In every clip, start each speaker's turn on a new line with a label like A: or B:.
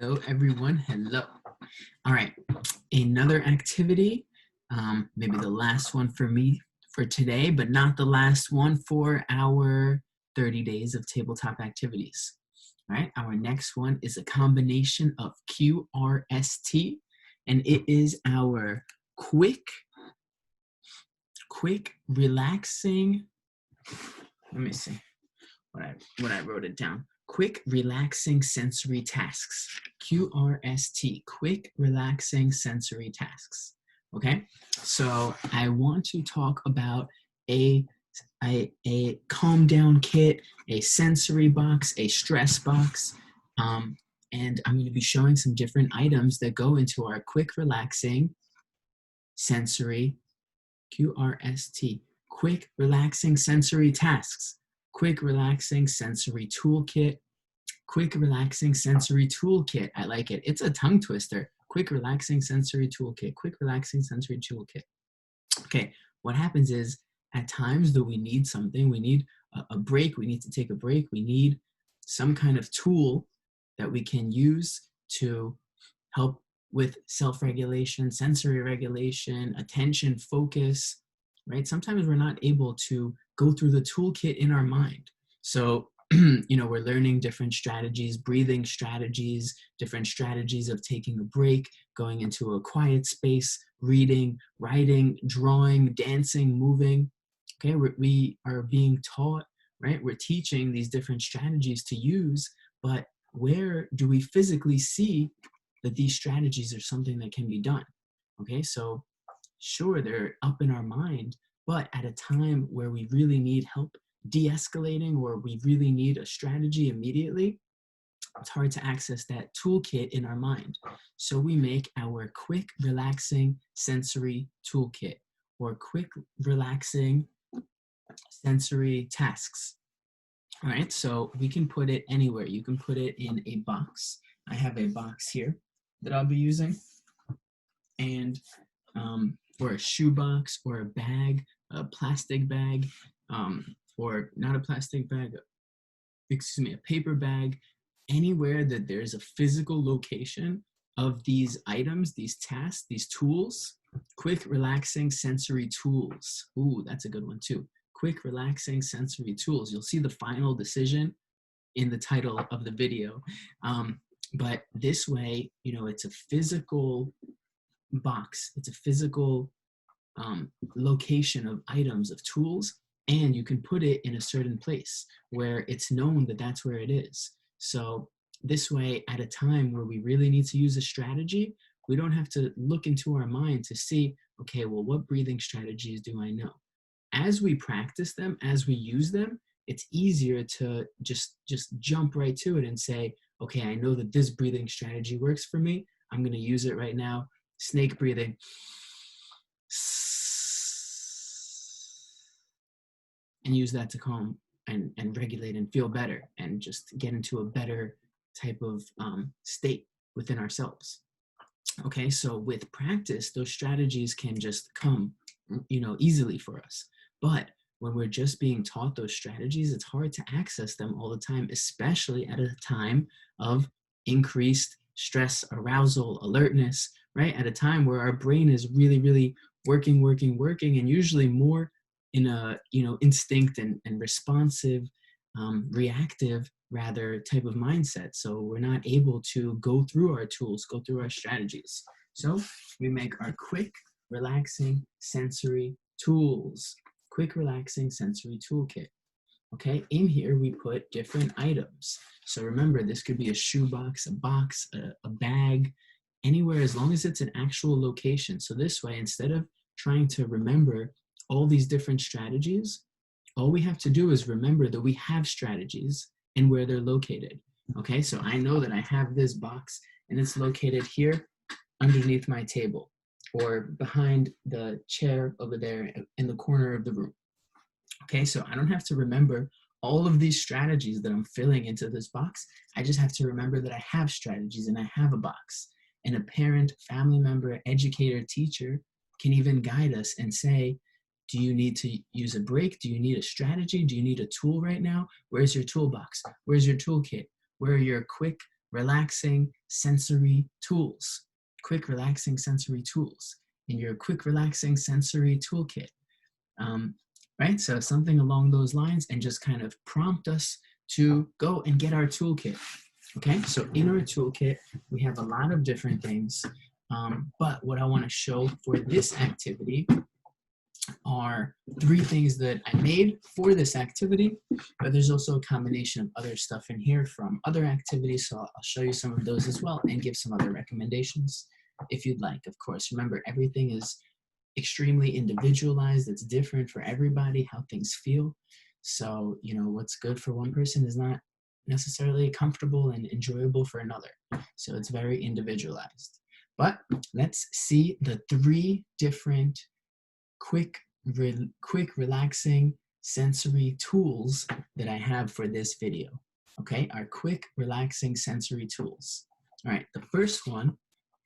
A: Hello, everyone. Hello. All right. Another activity, maybe the last one for me for today, but not the last one for our 30 days of tabletop activities. All right. Our next one is a combination of QRST, and it is our quick, relaxing. Let me see what I wrote it down. Quick, relaxing sensory tasks. QRST, quick, relaxing sensory tasks. Okay, so I want to talk about a calm down kit, a sensory box, a stress box, and I'm going to be showing some different items that go into our quick, relaxing sensory QRST, quick, relaxing sensory tasks. Quick, relaxing sensory toolkit. Quick, relaxing sensory toolkit. I like it. It's a tongue twister. Quick, relaxing sensory toolkit. Quick, relaxing sensory toolkit. Okay, what happens is at times that we need something, we need a break, we need to take a break, we need some kind of tool that we can use to help with self-regulation, sensory regulation, attention, focus, right? Sometimes we're not able to go through the toolkit in our mind. So, we're learning different strategies, breathing strategies, different strategies of taking a break, going into a quiet space, reading, writing, drawing, dancing, moving. Okay, we are being taught, right? We're teaching these different strategies to use, but where do we physically see that these strategies are something that can be done? Okay, so sure, they're up in our mind, but at a time where we really need help de-escalating or we really need a strategy immediately, it's hard to access that toolkit in our mind. So we make our quick, relaxing sensory toolkit or quick, relaxing sensory tasks. All right, so we can put it anywhere. You can put it in a box. I have a box here that I'll be using, and or a shoebox or a bag, a plastic bag, or not a plastic bag, excuse me, a paper bag, anywhere that there's a physical location of these items, these tasks, these tools. Quick, relaxing sensory tools. Ooh, that's a good one too. Quick, relaxing sensory tools. You'll see the final decision in the title of the video. But this way, it's a physical box. It's a physical location of items, of tools, and you can put it in a certain place where it's known that that's where it is. So this way, at a time where we really need to use a strategy, we don't have to look into our mind to see, okay, well, what breathing strategies do I know? As we practice them, as we use them, it's easier to just jump right to it and say, okay, I know that this breathing strategy works for me. I'm going to use it right now. Snake breathing. And use that to calm and regulate and feel better and just get into a better type of state within ourselves. Okay, so with practice, those strategies can just come, easily for us. But when we're just being taught those strategies, it's hard to access them all the time, especially at a time of increased stress, arousal, alertness, right? At a time where our brain is really, really working, and usually more in a, instinct and responsive, reactive, rather, type of mindset. So we're not able to go through our tools, go through our strategies. So we make our quick, relaxing sensory tools. Quick, relaxing sensory toolkit. Okay, in here we put different items. So remember, this could be a shoebox, a box, a bag, anywhere as long as it's an actual location. So this way, instead of trying to remember all these different strategies, all we have to do is remember that we have strategies and where they're located. Okay, so I know that I have this box and it's located here underneath my table or behind the chair over there in the corner of the room. Okay, so I don't have to remember all of these strategies that I'm filling into this box. I just have to remember that I have strategies and I have a box. And a parent, family member, educator, teacher can even guide us and say, do you need to use a break? Do you need a strategy? Do you need a tool right now? Where's your toolbox? Where's your toolkit? Where are your quick, relaxing sensory tools. Quick relaxing sensory tools in your quick relaxing sensory toolkit. Right? So something along those lines, and just kind of prompt us to go and get our toolkit. Okay, so in our toolkit, we have a lot of different things. But what I want to show for this activity are 3 things that I made for this activity, but there's also a combination of other stuff in here from other activities, so I'll show you some of those as well and give some other recommendations if you'd like. Of course, remember, everything is extremely individualized. It's different for everybody, how things feel. So, you know, what's good for one person is not necessarily comfortable and enjoyable for another. So it's very individualized. But let's see the 3 different quick, relaxing sensory tools that I have for this video. Okay, our quick, relaxing sensory tools. All right, the first one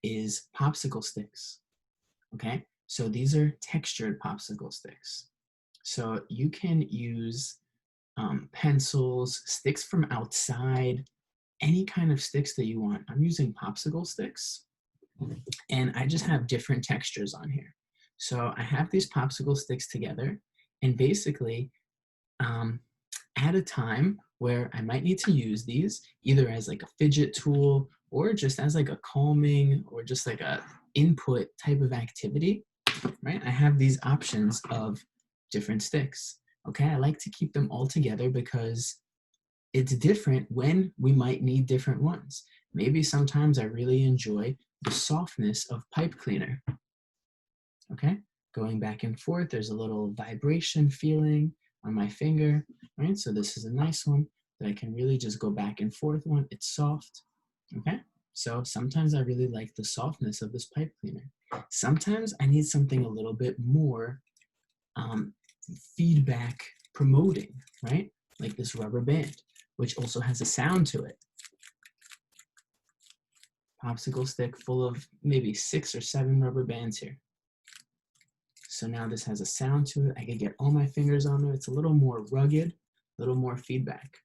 A: is popsicle sticks. Okay, so these are textured popsicle sticks. So you can use pencils, sticks from outside, any kind of sticks that you want. I'm using popsicle sticks, and I just have different textures on here. So I have these popsicle sticks together, and basically at a time where I might need to use these, either as like a fidget tool or just as like a calming or just like a input type of activity, right? I have these options of different sticks. Okay, I like to keep them all together because it's different when we might need different ones. Maybe sometimes I really enjoy the softness of pipe cleaner. Okay, going back and forth, there's a little vibration feeling on my finger, right? So this is a nice one that I can really just go back and forth on. It's soft, okay? So sometimes I really like the softness of this pipe cleaner. Sometimes I need something a little bit more feedback promoting, right? Like this rubber band, which also has a sound to it. Popsicle stick full of maybe 6 or 7 rubber bands here. So now this has a sound to it. I can get all my fingers on there. It's a little more rugged, a little more feedback.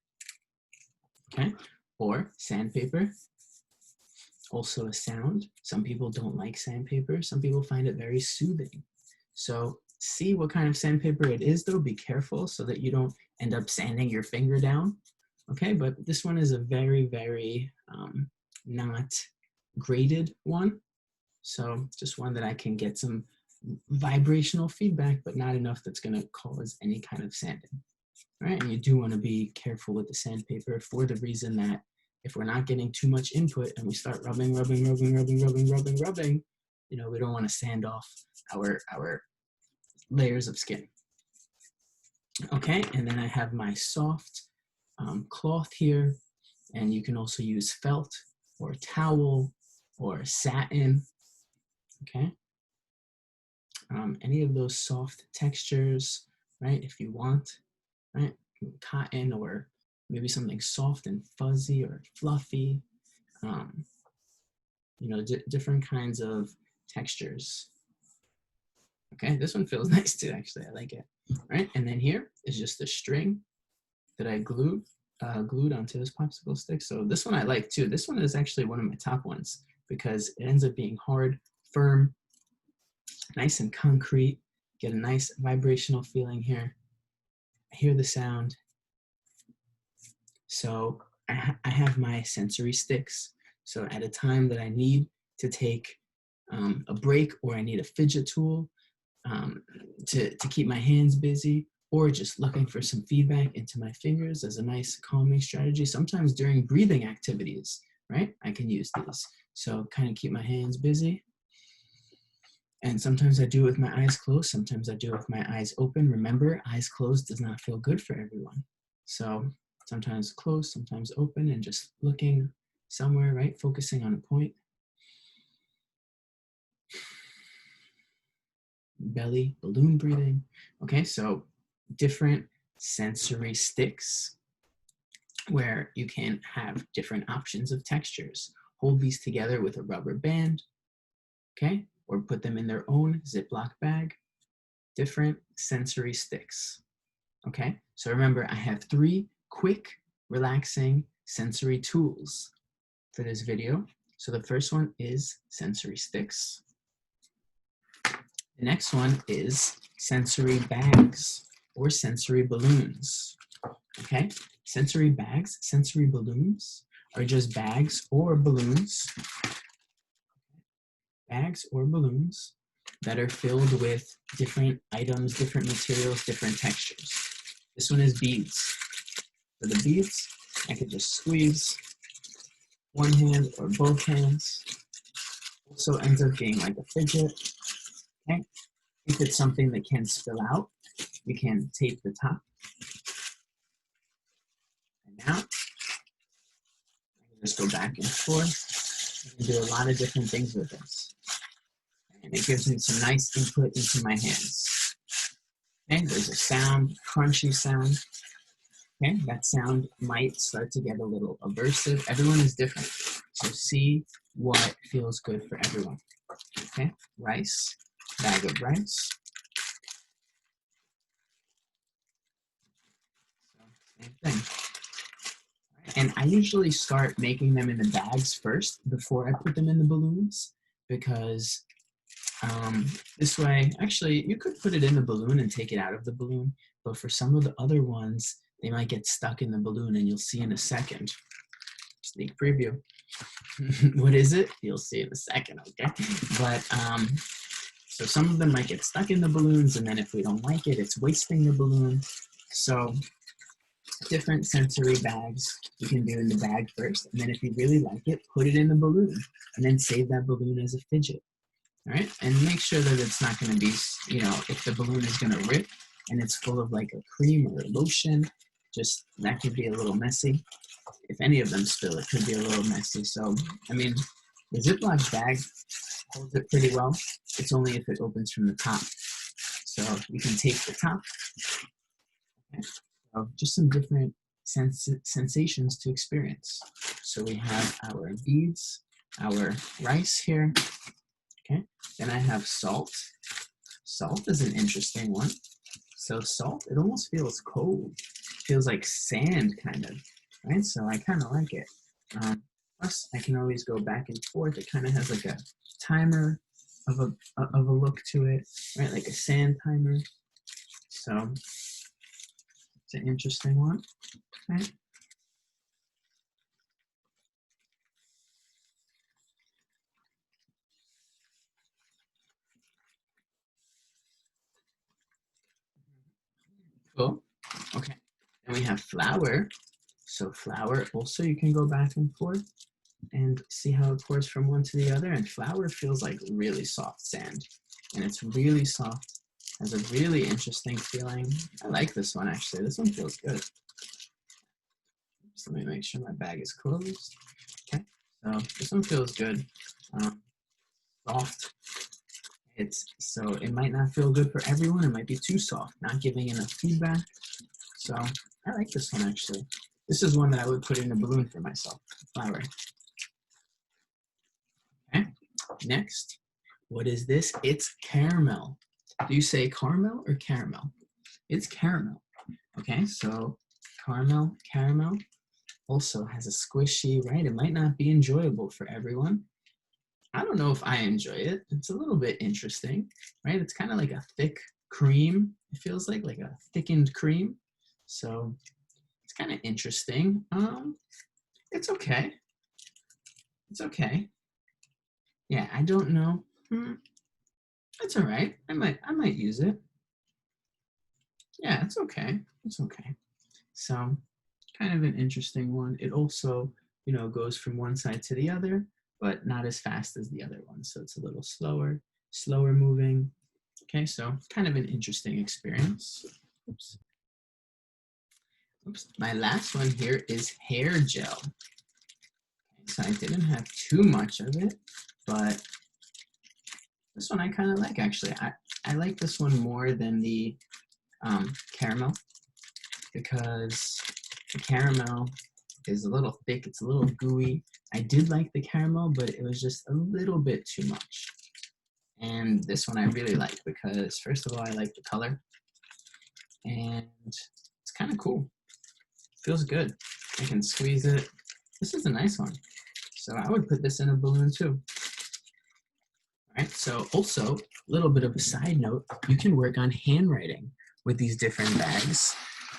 A: Okay, or sandpaper, also a sound. Some people don't like sandpaper. Some people find it very soothing. So see what kind of sandpaper it is though. Be careful so that you don't end up sanding your finger down. Okay, but this one is a very, very not graded one. So just one that I can get some vibrational feedback, but not enough that's going to cause any kind of sanding. All right, and you do want to be careful with the sandpaper for the reason that if we're not getting too much input and we start rubbing, you know, we don't want to sand off our layers of skin. Okay, and then I have my soft cloth here, and you can also use felt or towel or satin. Okay. Any of those soft textures, right? If you want, right? Cotton or maybe something soft and fuzzy or fluffy. You know, different kinds of textures. Okay, this one feels nice too, actually. I like it. Right, and then here is just a string that I glued onto this popsicle stick. So this one I like too. This one is actually one of my top ones because it ends up being hard, firm, nice and concrete. Get a nice vibrational feeling here. I hear the sound. So I have my sensory sticks. So at a time that I need to take a break, or I need a fidget tool to keep my hands busy, or just looking for some feedback into my fingers as a nice calming strategy. Sometimes during breathing activities, right, I can use these. So kind of keep my hands busy. And sometimes I do it with my eyes closed. Sometimes I do it with my eyes open. Remember, eyes closed does not feel good for everyone. So sometimes closed, sometimes open, and just looking somewhere, right? Focusing on a point. Belly, balloon breathing. Okay, so different sensory sticks where you can have different options of textures. Hold these together with a rubber band, okay? Or put them in their own Ziploc bag. Different sensory sticks, okay? So remember, I have 3 quick, relaxing sensory tools. for this video. So the first one is sensory sticks. The next one is sensory bags or sensory balloons. Okay, sensory bags, sensory balloons are just bags or balloons that are filled with different items, different materials, different textures. This one is beads. For the beads, I could just squeeze one hand or both hands. Also ends up being like a fidget. Okay. If it's something that can spill out, we can tape the top. And now, I can just go back and forth. I can do a lot of different things with this. And it gives me some nice input into my hands. Okay, there's a sound, crunchy sound. Okay, that sound might start to get a little aversive. Everyone is different. So see what feels good for everyone. Okay, rice, bag of rice. So, same thing. And I usually start making them in the bags first before I put them in the balloons, because this way, actually, you could put it in the balloon and take it out of the balloon, but for some of the other ones, they might get stuck in the balloon, and you'll see in a second. Sneak preview. What is it? You'll see in a second, okay? But, so some of them might get stuck in the balloons, and then if we don't like it, it's wasting the balloon. So different sensory bags you can do in the bag first, and then if you really like it, put it in the balloon, and then save that balloon as a fidget. All right, and make sure that it's not going to be, you know, if the balloon is going to rip and it's full of like a cream or a lotion, just that could be a little messy. If any of them spill, it could be a little messy. So, I mean, the Ziploc bag holds it pretty well. It's only if it opens from the top. So you can tape the top. Okay. So just some different sensations to experience. So we have our beads, our rice here. Okay, then I have salt. Salt is an interesting one. So salt, it almost feels cold. It feels like sand, kind of, right? So I kind of like it. Plus, I can always go back and forth. It kind of has like a timer of a look to it, right? Like a sand timer. So it's an interesting one, right? Cool. Okay. Then we have flour. So flour, also you can go back and forth and see how it pours from one to the other. And flour feels like really soft sand. And it's really soft, has a really interesting feeling. I like this one, actually. This one feels good. Just let me make sure my bag is closed. Okay, so this one feels good. Soft. So it might not feel good for everyone. It might be too soft, not giving enough feedback. So I like this one, actually. This is one that I would put in a balloon for myself, flour. Okay, next, what is this? It's caramel. Do you say caramel or caramel? It's caramel. Okay, so caramel also has a squishy, right? It might not be enjoyable for everyone. I don't know if I enjoy it. It's a little bit interesting, right? It's kind of like a thick cream. It feels like a thickened cream. So it's kind of interesting. It's okay. It's okay. Yeah, I don't know. It's all right. I might use it. Yeah, it's okay. It's okay. So kind of an interesting one. It also, you know, goes from one side to the other, but not as fast as the other one. So it's a little slower moving. Okay, so kind of an interesting experience. Oops. Oops. My last one here is hair gel. So I didn't have too much of it, but this one I kind of like, actually. I like this one more than the caramel, because the caramel is a little thick, it's a little gooey. I did like the caramel, but it was just a little bit too much. And this one I really like because, first of all, I like the color, and it's kind of cool. Feels good. I can squeeze it. This is a nice one. So I would put this in a balloon too. All right, so also a little bit of a side note, you can work on handwriting with these different bags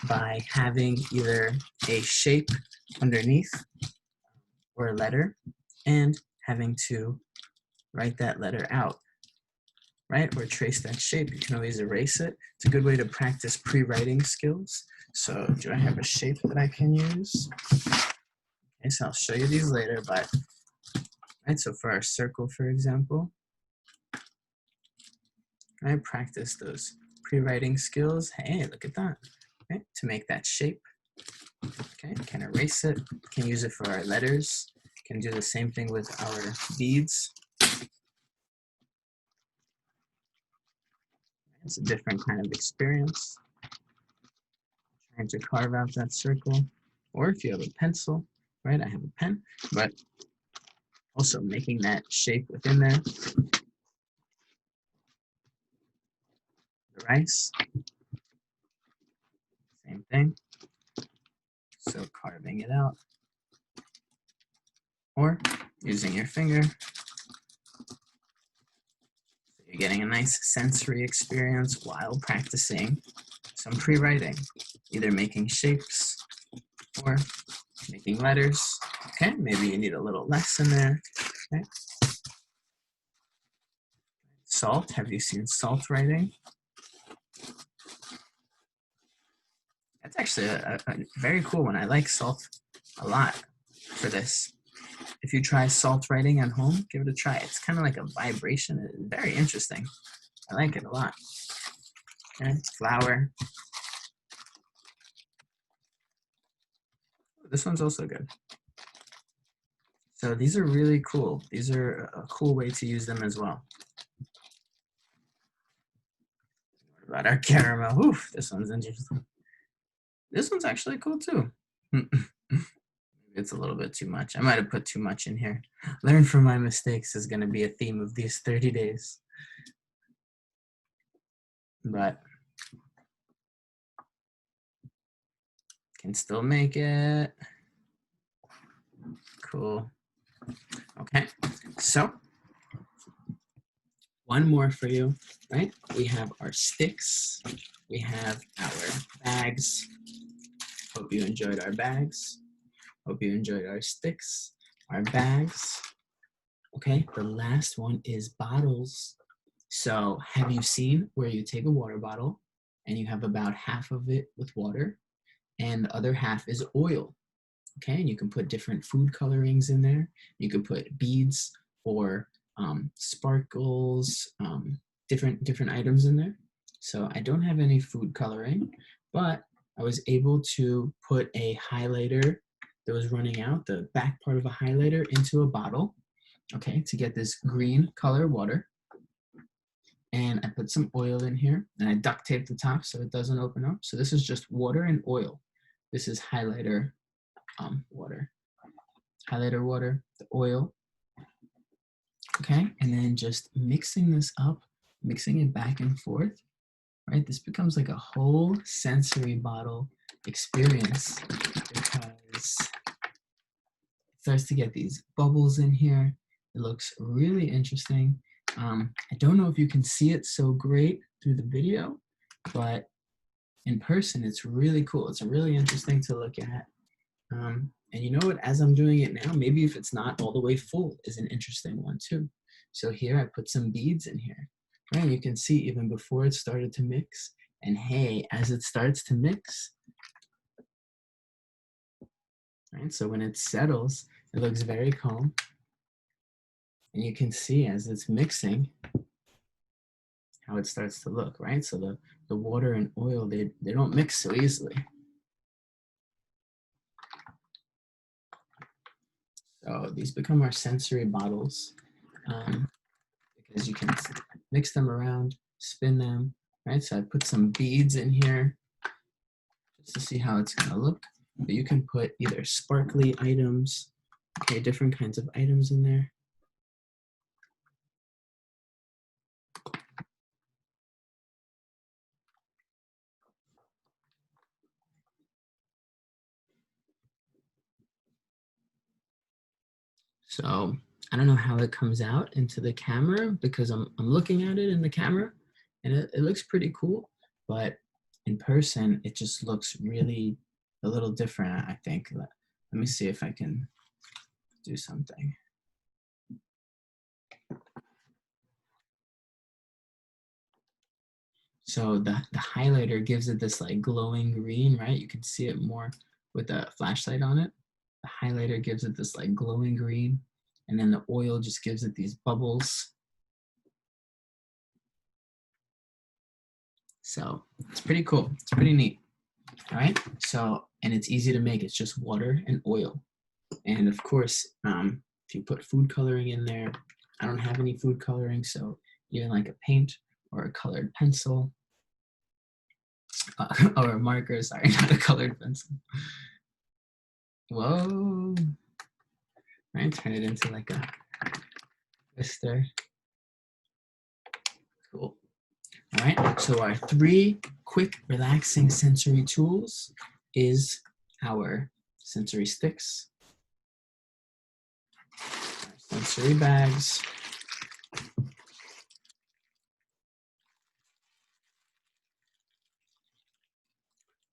A: by having either a shape underneath or a letter and having to write that letter out, right? Or trace that shape. You can always erase it. It's a good way to practice pre-writing skills. So do I have a shape that I can use? Okay, so I'll show you these later, but right, so for our circle, for example, right, practice those pre-writing skills. Hey, look at that, right? To make that shape. Okay, can erase it, can use it for our letters, can do the same thing with our beads. It's a different kind of experience. Trying to carve out that circle, or if you have a pencil, right? I have a pen, but also making that shape within there. The rice, same thing. So carving it out, or using your finger. So you're getting a nice sensory experience while practicing some pre-writing, either making shapes or making letters. Okay, maybe you need a little less in there. Okay. Salt, have you seen salt writing? That's actually a very cool one. I like salt a lot for this. If you try salt writing at home, give it a try. It's kind of like a vibration. It's very interesting. I like it a lot. Okay, flour. This one's also good. So these are really cool. These are a cool way to use them as well. What about our caramel? Oof, this one's interesting. This one's actually cool too. It's a little bit too much. I might have put too much in here. Learn from my mistakes is going to be a theme of these 30 days. But can still make it. Cool. Okay, so one more for you, right? We have our sticks. We have our bags. Hope you enjoyed our bags. Hope you enjoyed our sticks, our bags. Okay, the last one is bottles. So have you seen where you take a water bottle and you have about half of it with water and the other half is oil? Okay, and you can put different food colorings in there. You could put beads or sparkles, different items in there. So I don't have any food coloring, but I was able to put a highlighter that was running out, the back part of a highlighter, into a bottle, okay, to get this green color water. And I put some oil in here, and I duct taped the top so it doesn't open up. So this is just water and oil. This is highlighter water. Highlighter water, the oil. Okay, and then just mixing this up, mixing it back and forth, right? This becomes like a whole sensory bottle experience because it starts to get these bubbles in here. It looks really interesting. I don't know if you can see it so great through the video, but in person, it's really cool. It's really interesting to look at. And you know what, as I'm doing it now, maybe if it's not all the way full is an interesting one too. So here I put some beads in here, right? You can see even before it started to mix, and hey, as it starts to mix, right? So when it settles, it looks very calm. And you can see as it's mixing how it starts to look, right? So the water and oil, they don't mix so easily. So these become our sensory bottles because you can mix them around, spin them, right? So I put some beads in here just to see how it's gonna look. But you can put either sparkly items, okay, different kinds of items in there. So I don't know how it comes out into the camera because I'm looking at it in the camera and it looks pretty cool, but in person it just looks really a little different, I think. Let me see if I can do something. So the highlighter gives it this like glowing green, right? You can see it more with a flashlight on it. The highlighter gives it this like glowing green, and then the oil just gives it these bubbles. So it's pretty cool. It's pretty neat. All right. So, and it's easy to make. It's just water and oil. And of course, if you put food coloring in there, I don't have any food coloring. So even like a paint or a colored pencil or a marker, sorry, not a colored pencil. Whoa. Right. Turn it into like a twister. Cool. All right, so our 3 quick relaxing sensory tools is our sensory sticks, our sensory bags,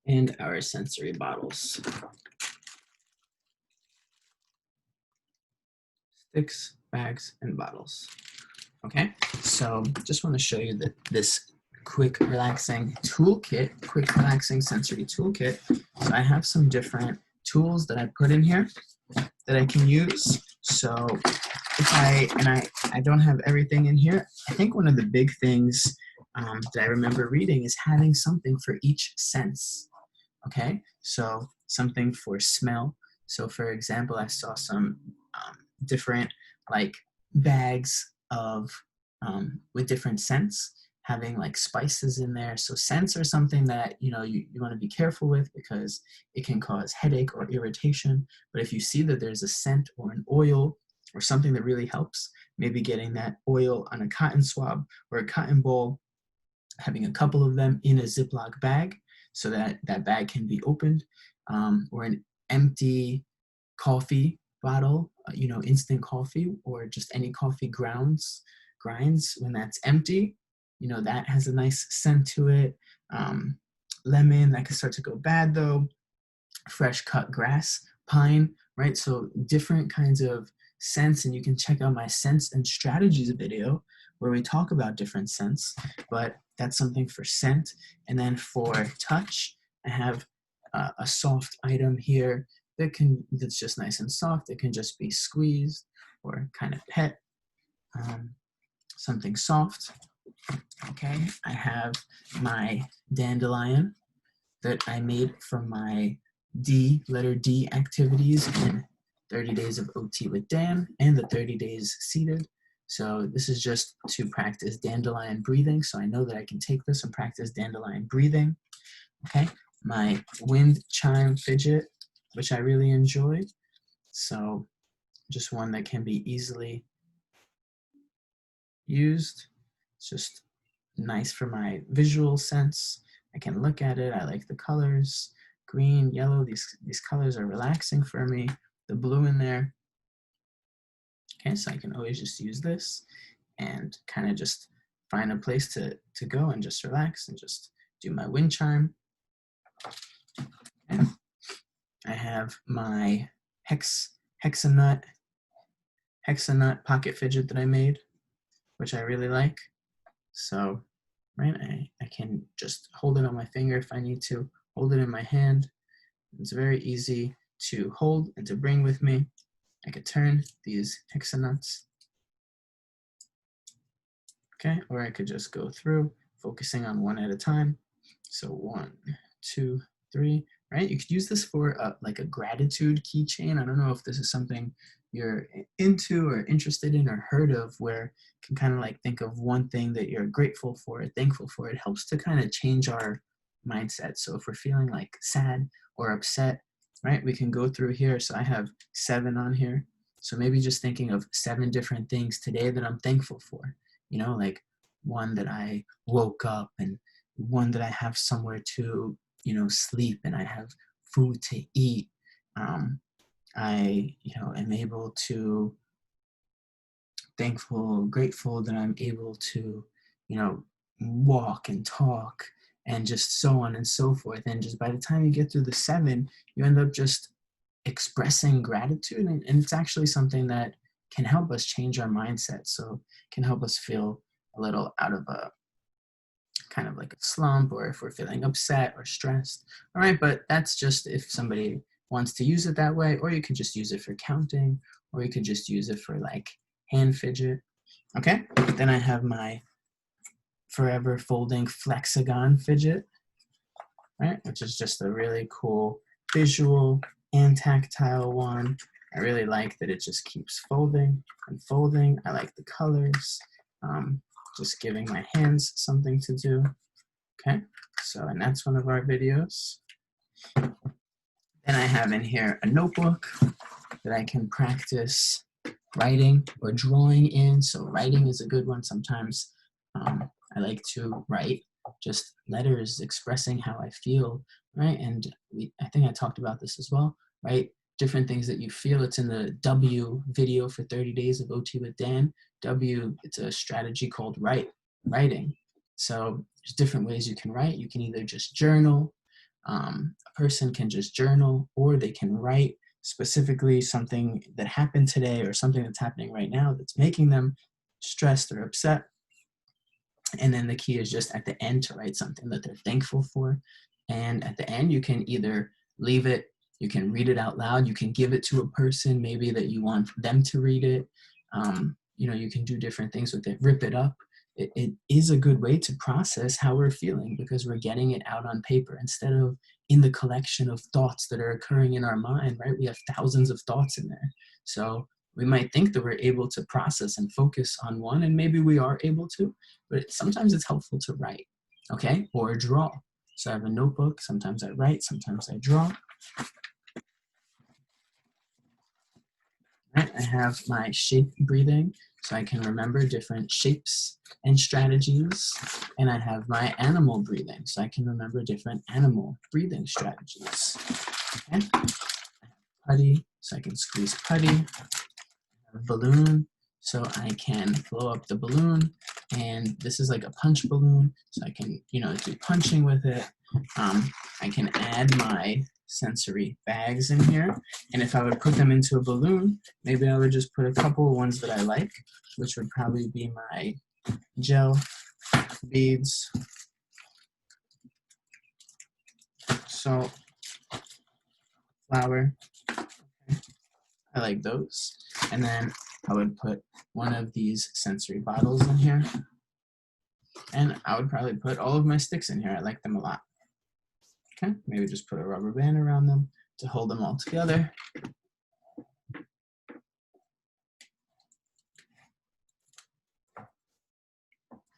A: and our sensory bottles. Sticks, bags, and bottles. Okay, so just want to show you that this quick relaxing toolkit, quick relaxing sensory toolkit. So I have some different tools that I put in here that I can use. So if I don't have everything in here, I think one of the big things that I remember reading is having something for each sense. Okay, so something for smell. So for example, I saw some different like bags of with different scents, having like spices in there. So scents are something that you want to be careful with because it can cause headache or irritation. But if you see that there's a scent or an oil or something that really helps, maybe getting that oil on a cotton swab or a cotton ball, having a couple of them in a Ziploc bag so that that bag can be opened, or an empty coffee bottle, instant coffee or just any coffee grinds when that's empty, that has a nice scent to it. Lemon, that can start to go bad though. Fresh cut grass, pine, right? So different kinds of scents, and you can check out my scents and strategies video where we talk about different scents, but that's something for scent. And then for touch, I have a soft item here that's just nice and soft. It can just be squeezed or kind of pet, something soft. Okay, I have my dandelion that I made from my letter D activities in 30 Days of OT with Dan and the 30 Days Seated. So this is just to practice dandelion breathing. So I know that I can take this and practice dandelion breathing. Okay, my wind chime fidget, which I really enjoy. So just one that can be easily used. It's just nice for my visual sense. I can look at it. I like the colors, green, yellow. These colors are relaxing for me. The blue in there. Okay, so I can always just use this and kind of just find a place to go and just relax and just do my wind chime. Okay. I have my hexanut pocket fidget that I made, which I really like. So, right, I can just hold it on my finger if I need to, hold it in my hand. It's very easy to hold and to bring with me. I could turn these hexanuts, okay, or I could just go through, focusing on one at a time. So 1, 2, 3, right? You could use this for like a gratitude keychain. I don't know if this is something you're into or interested in or heard of, where you can kind of like think of one thing that you're grateful for or thankful for. It helps to kind of change our mindset. So if we're feeling like sad or upset, right, we can go through here. So I have 7 on here. So maybe just thinking of 7 different things today that I'm thankful for, like one that I woke up, and one that I have somewhere to, sleep, and I have food to eat. I, am able to thankful, grateful that I'm able to, you know, walk and talk and just so on and so forth. And just by the time you get through the 7, you end up just expressing gratitude. And it's actually something that can help us change our mindset. So can help us feel a little out of a kind of like a slump, or if we're feeling upset or stressed. All right, but that's just if somebody wants to use it that way, or you could just use it for counting, or you could just use it for like hand fidget. Okay, then I have my forever folding flexagon fidget, right, which is just a really cool visual and tactile one. I really like that it just keeps folding and folding. I like the colors, just giving my hands something to do. Okay, so, and that's one of our videos. Then I have in here a notebook that I can practice writing or drawing in. So writing is a good one. Sometimes I like to write just letters expressing how I feel, right? And I think I talked about this as well, right? Different things that you feel. It's in the W video for 30 days of OT with Dan. W, it's a strategy called writing. So there's different ways you can write. You can either just journal. A person can just journal, or they can write specifically something that happened today or something that's happening right now that's making them stressed or upset. And then the key is just at the end to write something that they're thankful for. And at the end, you can either leave it, you can read it out loud, you can give it to a person maybe that you want them to read it. You know, you can do different things with it, rip it up. It is a good way to process how we're feeling, because we're getting it out on paper instead of in the collection of thoughts that are occurring in our mind, right? We have thousands of thoughts in there. So we might think that we're able to process and focus on one, and maybe we are able to, but sometimes it's helpful to write, okay? Or draw. So I have a notebook. Sometimes I write, sometimes I draw. Right, I have my shape breathing, so I can remember different shapes and strategies. And I have my animal breathing, so I can remember different animal breathing strategies. Okay. Putty, so I can squeeze putty. Balloon, so I can blow up the balloon, and this is like a punch balloon, so I can, you know, do punching with it. I can add my sensory bags in here, and if I would put them into a balloon, maybe I would just put a couple of ones that I like, which would probably be my gel beads, salt, flour. I like those. And then I would put one of these sensory bottles in here. And I would probably put all of my sticks in here. I like them a lot. Okay, maybe just put a rubber band around them to hold them all together.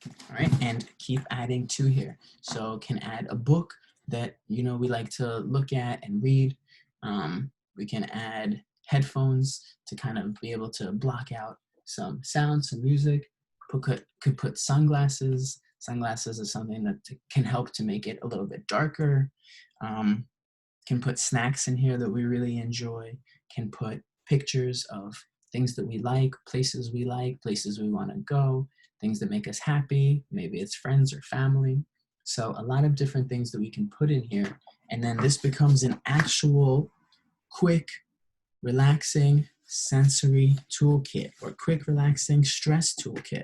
A: All right, and keep adding to here. So can add a book that, you know, we like to look at and read. We can add headphones to kind of be able to block out some sound, some music. Could put sunglasses. Sunglasses is something that can help to make it a little bit darker. Can put snacks in here that we really enjoy. Can put pictures of things that we like, places we want to go, things that make us happy. Maybe it's friends or family. So a lot of different things that we can put in here. And then this becomes an actual quick, relaxing sensory toolkit, or quick, relaxing stress toolkit,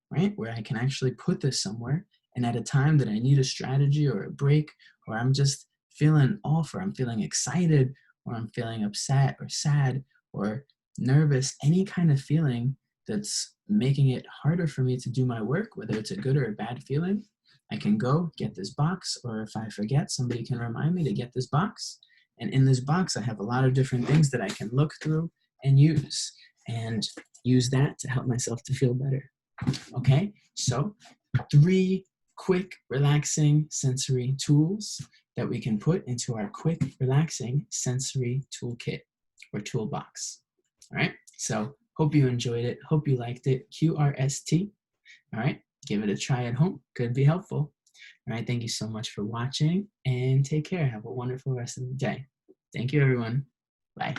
A: right? Where I can actually put this somewhere, and at a time that I need a strategy or a break, or I'm just feeling off, or I'm feeling excited, or I'm feeling upset or sad or nervous, any kind of feeling that's making it harder for me to do my work, whether it's a good or a bad feeling, I can go get this box, or if I forget, somebody can remind me to get this box. And in this box, I have a lot of different things that I can look through and use that to help myself to feel better. Okay, so 3 quick, relaxing sensory tools that we can put into our quick, relaxing sensory toolkit or toolbox. All right, so hope you enjoyed it. Hope you liked it. QRST. All right, give it a try at home. Could be helpful. All right, thank you so much for watching, and take care. Have a wonderful rest of the day. Thank you, everyone. Bye.